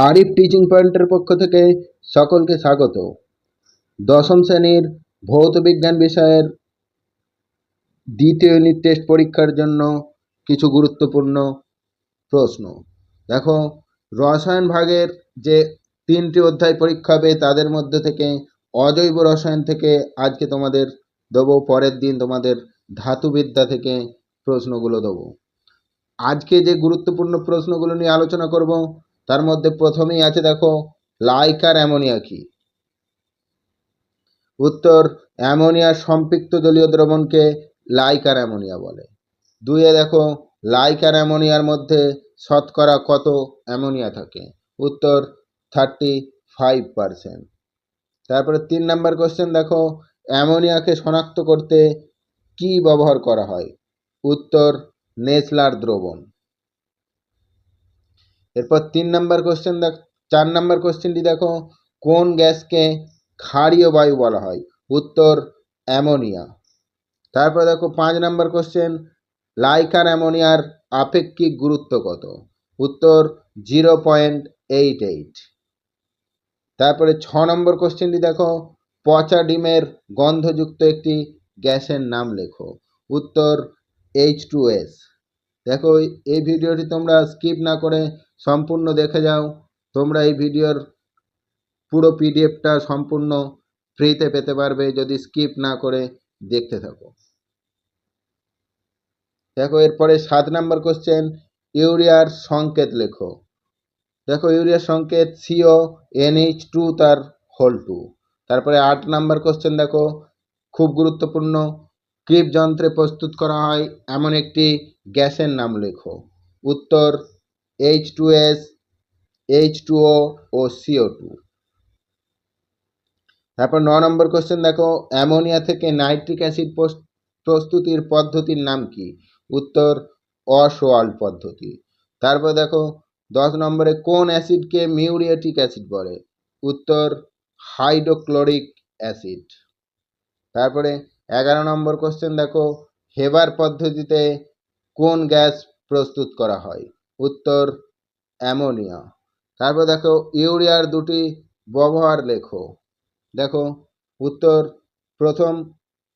Arif teaching পয়েন্টের পক্ষ থেকে সকলকে স্বাগত। দশম শ্রেণীর ভৌত বিজ্ঞান বিষয়ের দ্বিতীয় ইউনিট টেস্ট পরীক্ষার জন্য কিছু গুরুত্বপূর্ণ প্রশ্ন। দেখো, রসায়ন ভাগের যে 3টি অধ্যায় পরীক্ষা হবে তাদের মধ্যে থেকে অজৈব রসায়ন থেকে আজকে তোমাদের দেবো, পরের দিন তোমাদের ধাতুবিদ্যা থেকে প্রশ্নগুলো দেবো। আজকে যে গুরুত্বপূর্ণ প্রশ্নগুলো নিয়ে আলোচনা করব তার মধ্যে প্রথমেই আছে, দেখো, লাইকার অ্যামোনিয়া কি? উত্তর, অ্যামোনিয়ার সম্পৃক্ত জলীয় দ্রবণকে লাইকার অ্যামোনিয়া বলে। 2 দেখো, লাইকার অ্যামোনিয়ার মধ্যে শতকরা কত অ্যামোনিয়া থাকে? উত্তর, 35%। তারপরে 3 নম্বর কোশ্চেন, দেখো, অ্যামোনিয়াকে শনাক্ত করতে কি ব্যবহার করা হয়? উত্তর, নেসলার দ্রবণ। এরপর 3 নম্বর কোশ্চেন 4 নম্বর কোশ্চেনটি দেখো, কোন গ্যাসকে ক্ষারীয় বায়ু বলা হয়? উত্তর, অ্যামোনিয়া। তারপর দেখো 5 নম্বর কোশ্চেন, লাইকার অ্যামোনিয়ার আপেক্ষিক গুরুত্ব কত? উত্তর, 0.88। তারপরে 6 নম্বর কোশ্চেনটি দেখো, পচা ডিমের গন্ধযুক্ত একটি গ্যাসের নাম লেখো। উত্তর, H2S। দেখো, এই ভিডিওটি তোমরা স্কিপ না করে সম্পূর্ণ দেখে যাও। তোমরা এই ভিডিওর পুরো পিডিএফটা সম্পূর্ণ ফ্রিতে পেতে পারবে যদি স্কিপ না করে দেখতে থাকো। দেখো, এরপরে 7 নম্বর কোশ্চেন, ইউরিয়ার সংকেত লেখো। দেখো, ইউরিয়ার সংকেত CONH2 তার হোল 2। তারপরে 8 নম্বর কোশ্চেন দেখো, খুব গুরুত্বপূর্ণ, ক্রিপ যন্ত্রে প্রস্তুত করা হয় এমন একটি গ্যাসের নাম লেখো। উত্তর, H2S, H2O ও CO2। তারপর 9 নম্বর কোশ্চেন দেখো, অ্যামোনিয়া থেকে নাইট্রিক অ্যাসিড প্রস্তুতির পদ্ধতির নাম কি? উত্তর, অশোয়াল্ট পদ্ধতি। তারপর দেখো 10 নম্বরে, কোন অ্যাসিডকে মিউরিয়েটিক অ্যাসিড বলে? উত্তর, হাইড্রোক্লোরিক অ্যাসিড। তারপরে 11 নম্বর কোশ্চেন দেখো, হেবার পদ্ধতিতে কোন গ্যাস প্রস্তুত করা হয়? উত্তর, অ্যামোনিয়া। তারপর দেখো, ইউরিয়ার 2টি ব্যবহার লেখো। দেখো, উত্তর, প্রথম,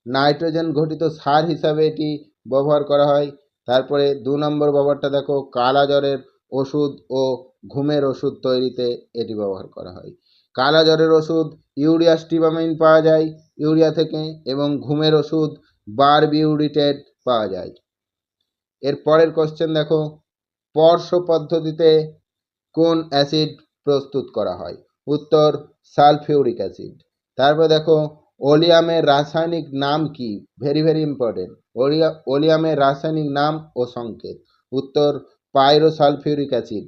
নাইট্রোজেন ঘটিত সার হিসাবে এটি ব্যবহার করা হয়। তারপরে 2 নম্বর ব্যবহারটা দেখো, কালা জ্বরের ওষুধ ও ঘুমের ওষুধ তৈরিতে এটি ব্যবহার করা হয়। কালা জ্বরের ওষুধ ইউরিয়াস্টিবামাইন পাওয়া যায় ইউরিয়া থেকে, এবং ঘুমের ওষুধ বারবিউরিটেট পাওয়া যায়। এর পরের কোশ্চেন দেখো, স্পর্শ পদ্ধতিতে কোন অ্যাসিড প্রস্তুত করা হয়? উত্তর, সালফিউরিক অ্যাসিড। তারপর দেখো, ওলিয়ামের রাসায়নিক নাম কি? Very very important. ওলিয়ামের রাসায়নিক নাম ও সংকেত। উত্তর, পাইরোসালফিউরিক অ্যাসিড।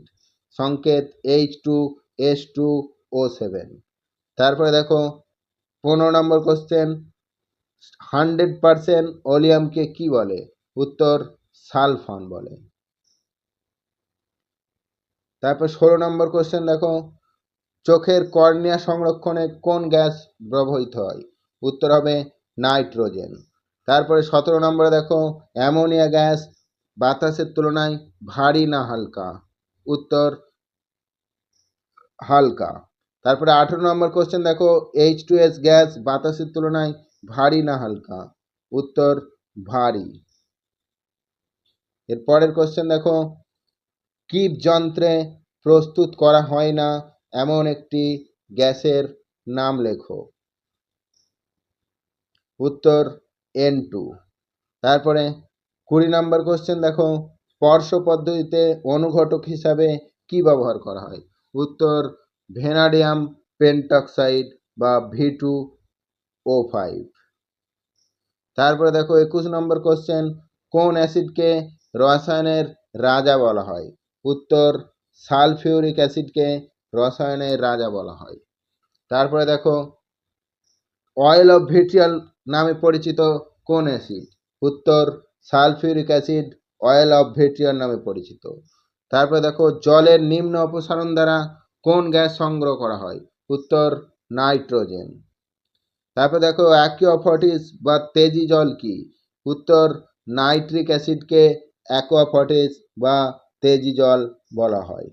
সংকেত H2S2O7। তারপরে দেখো 15 নম্বর কোশ্চেন, 100% ওলিয়ামকে কি বলে? উত্তর, সালফান বলে। তারপর 16 নম্বর কোশ্চেন দেখো, চোখের কর্নিয়া সংরক্ষণে কোন গ্যাস ব্যবহৃত হয়? উত্তর হবে নাইট্রোজেন। তারপরে 17 নম্বরে দেখো, অ্যামোনিয়া গ্যাস বাতাসের তুলনায় ভারী না হালকা? উত্তর, হালকা। তারপরে 18 নম্বর কোশ্চেন দেখো, H2S গ্যাস বাতাসের তুলনায় ভারী না হালকা? উত্তর, ভারী। এর পরের কোশ্চেন দেখো, কিপ যন্ত্রে প্রস্তুত করা হয় না এমন একটি গ্যাসের নাম লেখো। উত্তর, N2। তারপরে 20 নম্বর কোশ্চেন দেখো, স্পর্শ পদ্ধতিতে অনুঘটক হিসাবে কি ব্যবহার করা হয়? উত্তর, ভ্যানাডিয়াম পেন্টক্সাইড বা V2O5। তারপরে দেখো 21 নম্বর কোশ্চেন, কোন অ্যাসিডকে রসায়নের রাজা বলা হয়? উত্তর, সালফিউরিক অ্যাসিডকে রসায়নের রাজা বলা হয়। তারপরে দেখো, অয়েল অফ ভিট্রিয়াল নামে পরিচিত কোন অ্যাসিড? উত্তর, sulphuric acid oil of vitriol নামে পরিচিত। তারপরে দেখো, জলের নিম্ন অপসারণ দ্বারা কোন গ্যাস সংগ্রহ করা হয়? উত্তর, নাইট্রোজেন। তারপর দেখো, অ্যাকুয়াফর্টিস বা তেজি জল কি? উত্তর, নাইট্রিক অ্যাসিডকে অ্যাকুয়াফর্টিস বা তেজি জল বলা হয়।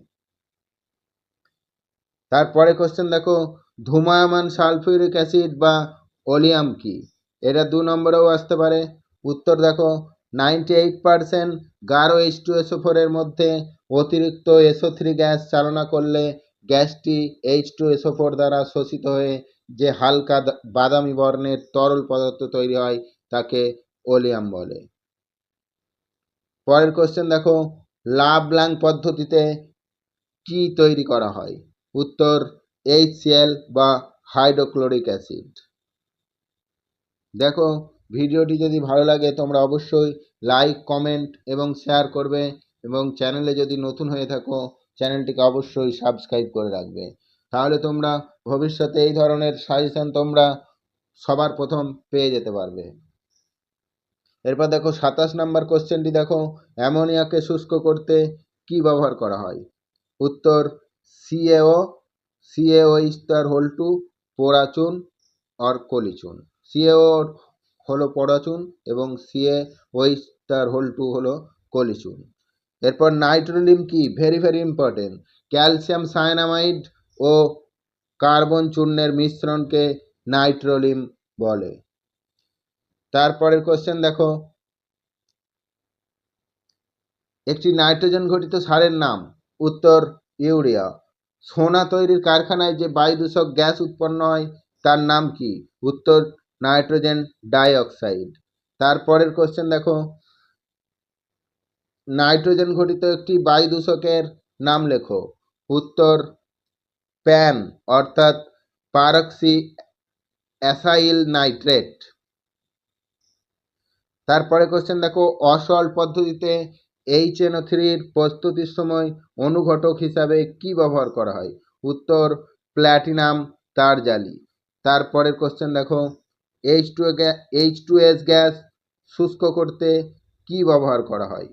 তারপরে কোশ্চেন দেখো, ধূমায়মান সালফিউরিক অ্যাসিড বা ওলিয়াম কি? এটা 2 নম্বরেও আসতে পারে। উত্তর দেখো, 98% গাঢ় H2SO4 এর মধ্যে অতিরিক্ত SO3 গ্যাস চালনা করলে গ্যাসটি H2SO4 দ্বারা শোষিত হয়ে যে হালকা বাদামি বর্ণের তরল পদার্থ তৈরি হয় তাকে ওলিয়াম বলে। পরের কোশ্চেন দেখো, লাব্লাং পদ্ধতিতে কি তৈরি করা হয়? উত্তর HCl বা হাইড্রোক্লোরিক অ্যাসিড। দেখো, ভিডিওটি যদি ভালো লাগে তোমরা অবশ্যই লাইক, কমেন্ট এবং শেয়ার করবে, এবং চ্যানেলে যদি নতুন হয়ে থাকো চ্যানেলটিকে অবশ্যই সাবস্ক্রাইব করে রাখবে। তাহলে তোমরা ভবিষ্যতে এই ধরনের সাজেশন তোমরা সবার প্রথম পেয়ে যেতে পারবে। এরপর দেখো 27 নম্বর কোশ্চেনটি দেখো, অ্যামোনিয়াকে শুষ্ক করতে কি ব্যবহার করা হয়? উত্তর CaO2 পোড়াচুন আর কলিচুন। CaO হলো পোড়াচুন এবং CaO2 হলো কলিচুন। এরপর নাইট্রোলিম কি? Very very important. Calcium cyanamide ও কার্বন চূর্ণের মিশ্রণকে নাইট্রোলিম বলে। তারপরের কোশ্চেন দেখো, একটি নাইট্রোজেন ঘটিত সারের নাম। উত্তর ইউরিয়া। সোনা তৈরির কারখানায় যে বায়ুদূষক গ্যাস উৎপন্ন হয় তার নাম কি? উত্তর নাইট্রোজেন ডাইঅক্সাইড। তারপরের কোশ্চেন দেখো, নাইট্রোজেন ঘটিত একটি বায়ুদূষকের নাম লেখো। উত্তর প্যান অর্থাৎ পারক্সি অ্যাসাইল নাইট্রেট। তারপরে কোশ্চেন দেখো, অসল পদ্ধতিতে HNO3 প্রস্তুতির সময় অনুঘটক হিসাবে কি ব্যবহার করা হয়? উত্তর প্ল্যাটিনাম তার জালি। তারপরের কোশ্চেন দেখো, H2S গ্যাস শুষ্ক করতে কি ব্যবহার করা হয়?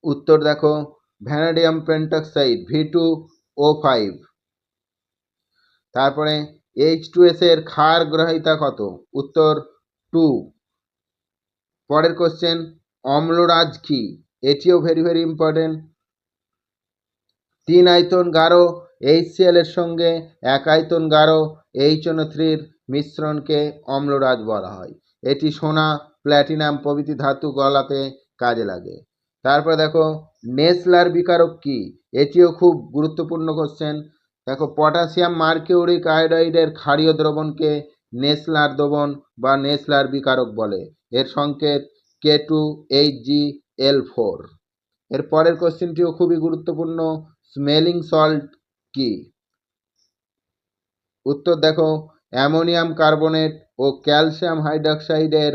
উত্তর দেখো, ভ্যানাডিয়াম পেন্টক্সাইড V2O5। তারপরে H2S এর ক্ষার গ্রহিতা কত? উত্তর 2। পরের কোশ্চেন, অম্লরাজ কি? এটিও ভেরি ভেরি ইম্পর্টেন্ট। 3 আয়তন গাঢ় HCl এর সঙ্গে 1 আয়তন গাঢ় HNO3 মিশ্রণকে অম্লরাজ বলা হয়। এটি সোনা, প্ল্যাটিনাম প্রভৃতি ধাতু গলাতে কাজে লাগে। তারপর দেখো, নেসলার বিকারক কি? এটিও খুব গুরুত্বপূর্ণ কোশ্চেন। দেখো, পটাশিয়াম মার্কিউরিক আয়োডাইডের ক্ষারীয় দ্রবণকে নেসলার দ্রবণ বা নেসলার বিকারক বলে। এর সংকেত K2HgL4। এর পরের কোশ্চেনটিও খুবই গুরুত্বপূর্ণ, স্মেলিং সল্ট কি? উত্তর দেখো, অ্যামোনিয়াম কার্বনেট ও ক্যালসিয়াম হাইড্রক্সাইডের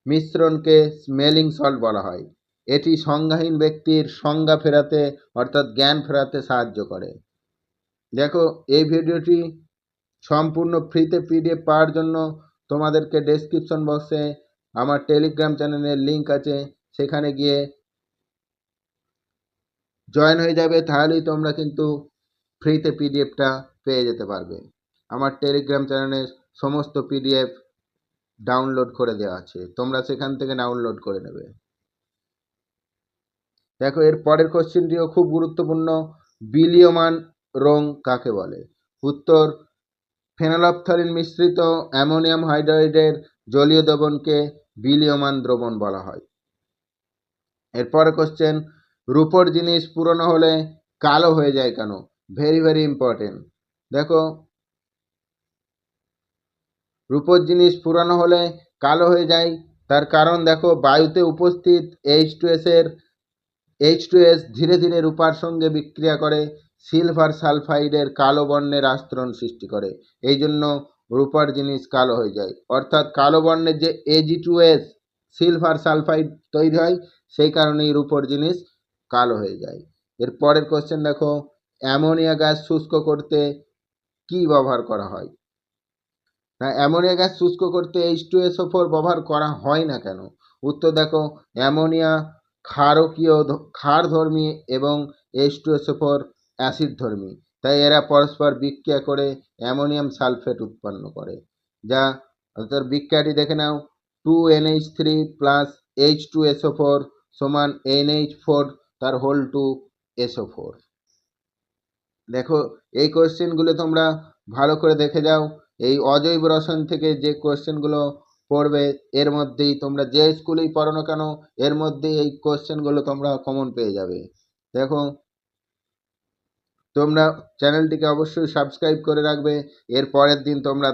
মিশ্রণকে স্মেলিং সল্ট বলা হয়। এটি সংজ্ঞাহীন ব্যক্তির সংজ্ঞা ফেরাতে অর্থাৎ জ্ঞান ফেরাতে সাহায্য করে। দেখো, এই ভিডিওটি সম্পূর্ণ ফ্রিতে PDF পাওয়ার জন্য তোমাদেরকে ডেসক্রিপশন বক্সে আমার টেলিগ্রাম চ্যানেলের লিঙ্ক আছে, সেখানে গিয়ে জয়েন হয়ে যাবে, তাহলেই তোমরা কিন্তু ফ্রিতে PDFটা পেয়ে যেতে পারবে। আমার টেলিগ্রাম চ্যানেলে সমস্ত PDF ডাউনলোড করে দেওয়া আছে, তোমরা সেখান থেকে ডাউনলোড করে নেবে। দেখো, এর পরের কোশ্চেনটিও খুব গুরুত্বপূর্ণ, বিলীয়মান রং কাকে বলে? উত্তর ফেনলফথলিন মিশ্রিত অ্যামোনিয়াম হাইড্রাইডের জলীয় দ্রবণকে বিলীয়মান দ্রবণ বলা হয়। এরপরে কোশ্চেন, রূপোর জিনিস পুরনো হলে কালো হয়ে যায় কেন? Very very important. দেখো, রূপোর জিনিস পুরানো হলে কালো হয়ে যায় তার কারণ দেখো, বায়ুতে উপস্থিত H2S ধীরে ধীরে রূপার সঙ্গে বিক্রিয়া করে সিলভার সালফাইডের কালো বর্ণের আস্তরণ সৃষ্টি করে, এই জন্য রূপার জিনিস কালো হয়ে যায়। অর্থাৎ কালো বর্ণের যে Ag2S সিলভার সালফাইড তৈরি হয়, সেই কারণেই রূপোর জিনিস কালো হয়ে যায়। এর পরের কোশ্চেন দেখো, অ্যামোনিয়া গ্যাস শুষ্ক করতে কি ব্যবহার করা হয়? না, অ্যামোনিয়া গ্যাস শুষ্ক করতে H2SO4 ব্যবহার করা হয় না কেন? উত্তর দেখো, অ্যামোনিয়া ক্ষারকীয় ক্ষারধর্মী এবং H2SO4 অ্যাসিডধর্মী, তাই এরা পরস্পর বিক্রিয়া করে অ্যামোনিয়াম সালফেট উৎপন্ন করে। যা অর্থাৎ বিক্রিয়াটি দেখে নাও, 2NH3 প্লাস H2SO4 সমান NH4 তার হোল টু SO4। দেখো এই কোয়েশ্চেনগুলো তোমরা ভালো করে দেখে যাও। এই অজৈব রসায়ন থেকে যে কোয়েশ্চেনগুলো পড়বে এর মধ্যেই তোমরা যে স্কুলেই পড়ো না কেন এর মধ্যেই এই কোয়েশ্চেনগুলো তোমরা কমন পেয়ে যাবে। দেখো তোমরা চ্যানেলটিকে অবশ্যই সাবস্ক্রাইব করে রাখবে। এর পরের দিন তোমরা